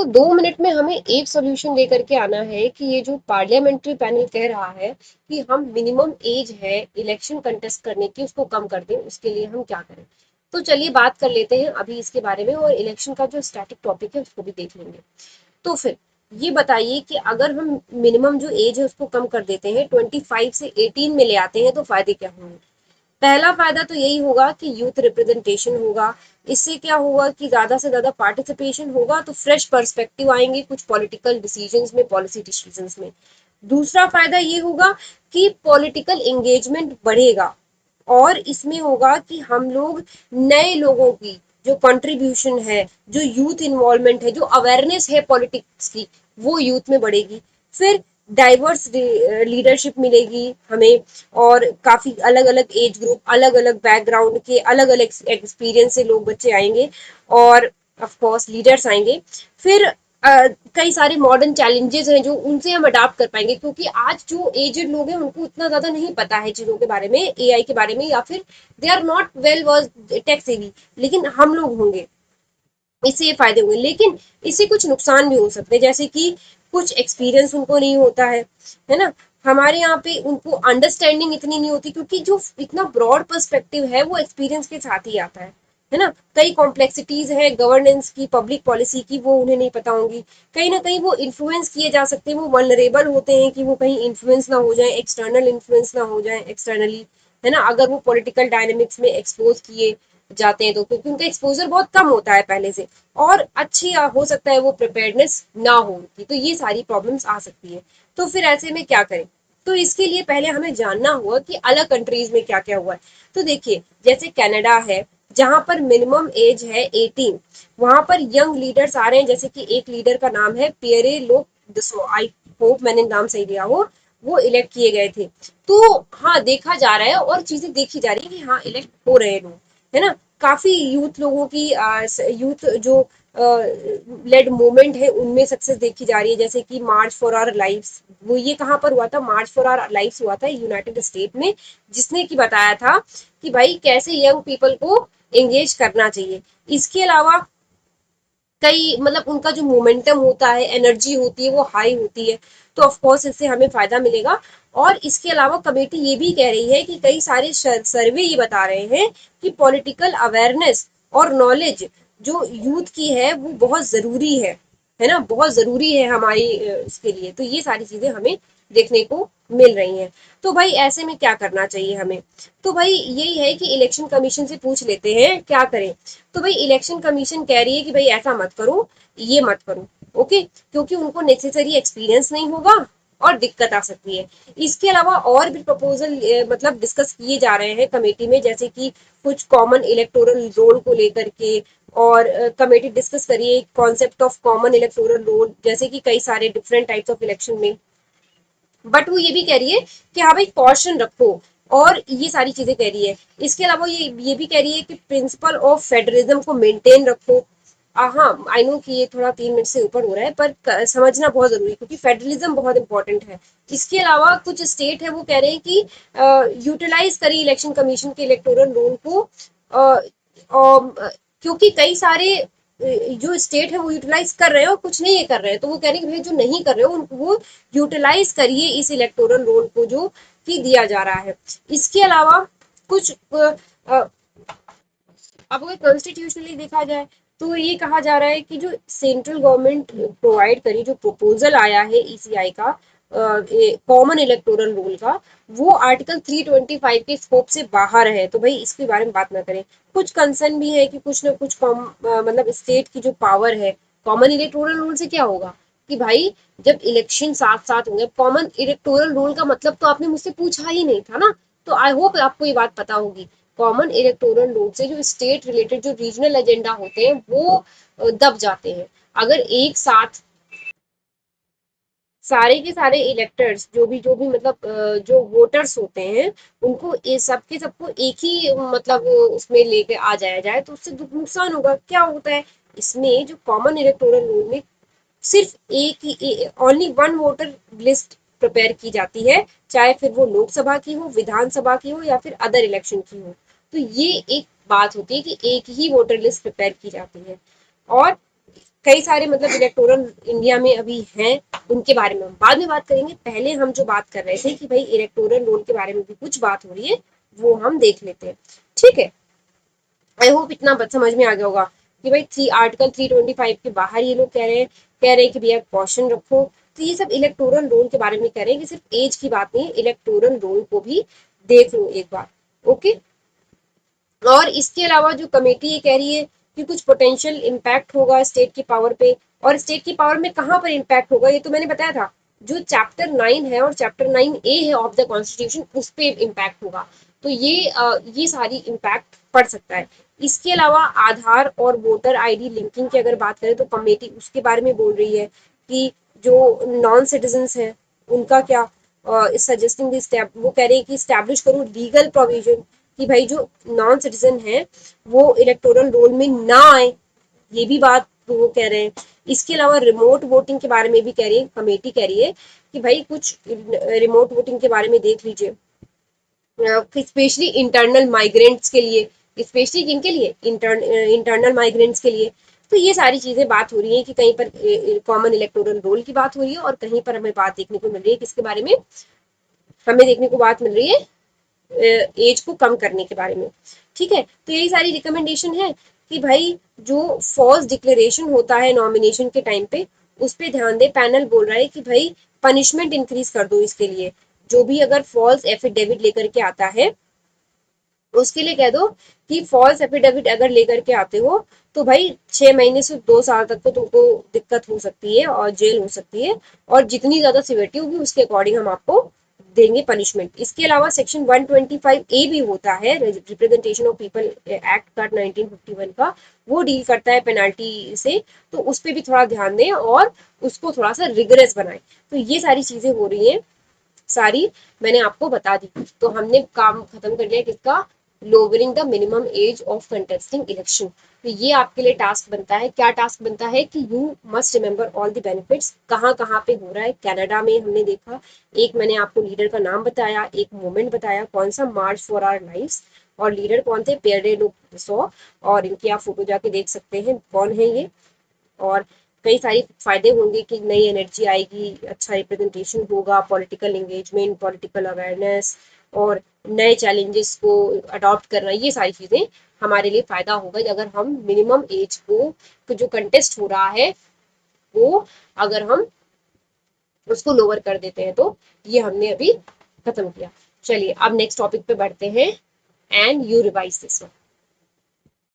तो 2 मिनट में हमें एक सोल्यूशन लेकर के आना है कि ये जो पार्लियामेंट्री पैनल कह रहा है कि हम मिनिमम एज है इलेक्शन कंटेस्ट करने की उसको कम कर दें, उसके लिए हम क्या करें। तो चलिए बात कर लेते हैं अभी इसके बारे में, और इलेक्शन का जो स्टैटिक टॉपिक है उसको भी देख लेंगे। तो फिर ये बताइए कि अगर हम मिनिमम जो एज है उसको कम कर देते हैं, 25 से 18 में ले आते हैं, तो फायदे क्या होंगे। पहला फायदा तो यही होगा कि यूथ रिप्रेजेंटेशन होगा। इससे क्या होगा कि ज्यादा से ज्यादा पार्टिसिपेशन होगा, तो फ्रेश पर्सपेक्टिव आएंगे कुछ पॉलिटिकल डिसीजंस में, पॉलिसी डिसीजंस में। दूसरा फायदा ये होगा कि पॉलिटिकल एंगेजमेंट बढ़ेगा, और इसमें होगा कि हम लोग नए लोगों की जो कंट्रीब्यूशन है, जो यूथ इन्वॉल्वमेंट है, जो अवेयरनेस है पॉलिटिक्स की, वो यूथ में बढ़ेगी। फिर डाइवर्स लीडरशिप मिलेगी हमें, और काफी अलग अलग एज ग्रुप, अलग अलग बैकग्राउंड के, अलग अलग एक्सपीरियंस से लोग बच्चे आएंगे, और ऑफ कोर्स लीडर्स आएंगे। फिर कई सारे मॉडर्न चैलेंजेस हैं जो उनसे हम अडाप्ट कर पाएंगे, क्योंकि आज जो एजेड लोग हैं उनको उतना ज्यादा नहीं पता है चीजों के बारे में, एआई के बारे में, या फिर they are not well versed tech savvy, लेकिन हम लोग होंगे। इससे ये फायदे होंगे, लेकिन इससे कुछ नुकसान भी हो सकते हैं, जैसे कि कुछ एक्सपीरियंस उनको नहीं होता है ना। हमारे यहाँ पे उनको अंडरस्टैंडिंग इतनी नहीं होती, क्योंकि जो इतना ब्रॉड पर्सपेक्टिव है वो एक्सपीरियंस के साथ ही आता है ना। कई कॉम्प्लेक्सिटीज है गवर्नेंस की, पब्लिक पॉलिसी की, वो उन्हें नहीं पता होंगी। कहीं ना कहीं वो इन्फ्लुएंस किए जा सकते हैं, वो वनरेबल होते हैं कि वो कहीं इन्फ्लुएंस ना हो जाए, एक्सटर्नल इन्फ्लुएंस ना हो जाए एक्सटर्नली, है ना। अगर वो पॉलिटिकल डायनेमिक्स में एक्सपोज किए जाते हैं तो, क्योंकि उनका एक्सपोजर बहुत कम होता है पहले से, और अच्छी हो सकता है वो प्रिपेयर्डनेस ना हो उनकी, तो ये सारी प्रॉब्लम्स आ सकती है। तो फिर ऐसे में क्या करें। तो इसके लिए पहले हमें जानना होगा कि अलग कंट्रीज में क्या क्या हुआ है। तो देखिए, जैसे कनाडा है, जहां पर मिनिमम एज है 18, वहां पर यंग लीडर्स आ रहे हैं, जैसे कि एक लीडर का नाम है पियरे लो दसो, आई होप मैंने नाम सही लिया हो। वो इलेक्ट किए गए थे। तो हाँ, देखा जा रहा है और चीजें देखी जा रही है कि हाँ इलेक्ट हो रहे हैं लोग, है ना। काफी यूथ लोगों की यूथ जो लेड मूवमेंट है उनमें सक्सेस देखी जा रही है, जैसे कि मार्च फॉर आवर लाइव्स। वो ये कहाँ पर हुआ था, मार्च फॉर आवर लाइव्स हुआ था यूनाइटेड स्टेट में, जिसने की बताया था कि भाई कैसे यंग पीपल को एंगेज करना चाहिए। इसके अलावा कई मतलब उनका जो मोमेंटम होता है, एनर्जी होती है, वो हाई होती है। तो ऑफ कोर्स इससे हमें फायदा मिलेगा। और इसके अलावा कमेटी ये भी कह रही है कि कई सारे सर्वे ये बता रहे हैं कि पॉलिटिकल अवेयरनेस और नॉलेज जो यूथ की है वो बहुत जरूरी है ना, बहुत जरूरी है हमारी इसके लिए। तो ये सारी चीजें हमें देखने को मिल रही हैं। तो भाई ऐसे में क्या करना चाहिए हमें। तो भाई यही है कि इलेक्शन कमीशन से पूछ लेते हैं क्या करें। तो भाई इलेक्शन कमीशन कह रही है कि भाई ऐसा मत करो, ये मत करो। ओके, क्योंकि उनको नेसेसरी एक्सपीरियंस नहीं होगा और दिक्कत आ सकती है। इसके अलावा और भी प्रपोजल मतलब डिस्कस किए जा रहे हैं कमेटी में, जैसे कि कुछ कॉमन इलेक्टोरल रोल को लेकर के, और कमेटी डिस्कस करिए concept of common electoral roll, जैसे कि कई सारे डिफरेंट टाइप्स ऑफ इलेक्शन में। बट वो ये भी कह रही है कि हाँ भाई कॉशन रखो, और ये सारी चीजें कह रही है। इसके अलावा ये भी कह रही है कि प्रिंसिपल ऑफ फेडरलिज्म को मेंटेन रखो। हाँ, आई नो कि ये थोड़ा 3 मिनट से ऊपर हो रहा है, पर समझना बहुत जरूरी है, क्योंकि फेडरलिज्म बहुत इंपॉर्टेंट है। इसके अलावा कुछ स्टेट है वो कह रहे हैं कि यूटिलाइज करें इलेक्शन कमीशन के इलेक्टोरल रोल को, क्योंकि कई सारे जो स्टेट है वो यूटिलाइज कर रहे हैं और कुछ नहीं ये कर रहे हैं। तो वो कह रहे हैं कि भाई जो नहीं कर रहे हो उनको वो यूटिलाइज करिए इस इलेक्टोरल रोल को जो कि दिया जा रहा है। इसके अलावा कुछ अब अगर कॉन्स्टिट्यूशनली देखा जाए, तो ये कहा जा रहा है कि जो सेंट्रल गवर्नमेंट प्रोवाइड करी, जो प्रपोजल आया है ईसीआई का कॉमन इलेक्टोरल रोल का, वो आर्टिकल 325 के स्कोप से बाहर है। तो भाई इसके बारे में बात ना करें। कुछ कंसर्न भी है कि कुछ ना कुछ मतलब स्टेट की जो पावर है, कॉमन इलेक्टोरल रूल से क्या होगा कि भाई जब इलेक्शन साथ साथ होंगे, कॉमन इलेक्टोरल रूल का मतलब तो आपने मुझसे पूछा ही नहीं था ना। तो आई होप आपको ये बात पता होगी। कॉमन इलेक्टोरल रूल से जो स्टेट रिलेटेड जो रीजनल एजेंडा होते हैं वो दब जाते हैं। अगर एक साथ सारे के सारे इलेक्टर्स जो भी मतलब जो वोटर्स होते हैं, उनको ये सबके सबको एक ही मतलब उसमें लेके आ जाया जाए, तो उससे नुकसान होगा। क्या होता है इसमें, जो कॉमन इलेक्टोरल रूल में सिर्फ एक ही only one voter list prepare की जाती है, चाहे फिर वो लोकसभा की हो, विधानसभा की हो, या फिर अदर इलेक्शन की हो। तो ये एक बात होती है कि एक ही वोटर लिस्ट प्रिपेयर की जाती है। और कई सारे मतलब इलेक्टोरल इंडिया में अभी हैं, उनके बारे में हम बाद में बात करेंगे। पहले हम जो बात कर रहे थे कि भाई इलेक्टोरल रोल के बारे में भी कुछ बात हो रही है, वो हम देख लेते हैं। ठीक है, आई होप इतना बात समझ में आ गया होगा कि भाई आर्टिकल 325 के बाहर ये लोग कह रहे हैं कि भैया कॉशन रखो। तो ये सब इलेक्टोरल रोल के बारे में कह रहे हैं कि सिर्फ एज की बात नहीं है, इलेक्टोरल रोल को भी देख लो एक बार। ओके, और इसके अलावा जो कमेटी ये कह रही है कि कुछ पोटेंशियल इम्पैक्ट होगा स्टेट की पावर पे, और स्टेट की पावर में कहाँ पर इम्पैक्ट होगा ये तो मैंने बताया था, जो चैप्टर 9 है और चैप्टर 9A है ऑफ द कॉन्स्टिट्यूशन, उस पे इम्पैक्ट होगा। तो ये सारी इम्पैक्ट पड़ सकता है। इसके अलावा आधार और वोटर आईडी लिंकिंग की अगर बात करें तो कमेटी उसके बारे में बोल रही है कि जो नॉन सिटीजन्स हैं उनका क्या, सजेस्टिंग द स्टेप, वो कह रहे हैं कि स्टैब्लिश करो लीगल प्रोविजन कि भाई जो नॉन सिटीजन है वो इलेक्टोरल रोल में ना आए, ये भी बात वो कह रहे हैं। इसके अलावा रिमोट वोटिंग के बारे में भी कह रही है कमेटी, कह रही है कि भाई कुछ रिमोट वोटिंग के बारे में देख लीजिए, स्पेशली इंटरनल माइग्रेंट्स के लिए, स्पेशली किन के लिए, इंटरनल माइग्रेंट्स के लिए। तो ये सारी चीजें बात हो रही है कि कहीं पर कॉमन इलेक्टोरल रोल की बात हो रही है और कहीं पर हमें बात देखने को मिल रही है किसके बारे में, हमें देखने को बात मिल रही है एज को कम करने के बारे में। ठीक है, तो यही सारी रिकमेंडेशन है कि भाई जो फॉल्स डिक्लेरेशन होता है नॉमिनेशन के टाइम पे उस पे ध्यान दे। पैनल बोल रहा है कि भाई पनिशमेंट इंक्रीज कर दो इसके लिए, जो भी अगर फॉल्स एफिडेविट लेकर के आता है उसके लिए कह दो कि फॉल्स एफिडेविट अगर लेकर के आते हो तो भाई 6 महीने से 2 साल तक तो तुमको दिक्कत हो सकती है और जेल हो सकती है, और जितनी ज्यादा सिवियरिटी होगी उसके अकॉर्डिंग हम आपको देंगे पनिशमेंट। इसके अलावा सेक्शन 125A भी होता है रिप्रेजेंटेशन ऑफ पीपल एक्ट का 1951 का, वो डील करता है पेनाल्टी से, तो उस पर भी थोड़ा ध्यान दें और उसको थोड़ा सा रिगरस बनाएं। तो ये सारी चीजें हो रही हैं, सारी मैंने आपको बता दी। तो हमने काम खत्म कर लिया किसका, lowering the minimum age of contesting election. तो ये आपके लिए टास्क बनता है, क्या टास्क बनता है कि you must remember all the benefits. कहाँ कहाँ पे हो रहा है, कनाडा में हमने देखा, एक मैंने आपको लीडर का नाम बताया, एक मूवमेंट बताया कौन सा, मार्च फॉर आवर लाइव्स, और लीडर कौन थे, पियरे लुक सो, और इनकी आप फोटो जाके देख सकते हैं कौन है ये। और कई सारे फायदे होंगे कि नई एनर्जी आएगी, अच्छा रिप्रेजेंटेशन होगा, पॉलिटिकल एंगेजमेंट, पॉलिटिकल अवेयरनेस, और नए चैलेंजेस को अडॉप्ट करना, ये सारी चीजें हमारे लिए फायदा होगा अगर हम मिनिमम एज को जो कंटेस्ट हो रहा है वो अगर हम उसको लोअर कर देते हैं। तो ये हमने अभी खत्म किया। चलिए अब नेक्स्ट टॉपिक पे बढ़ते हैं, and you revise this one.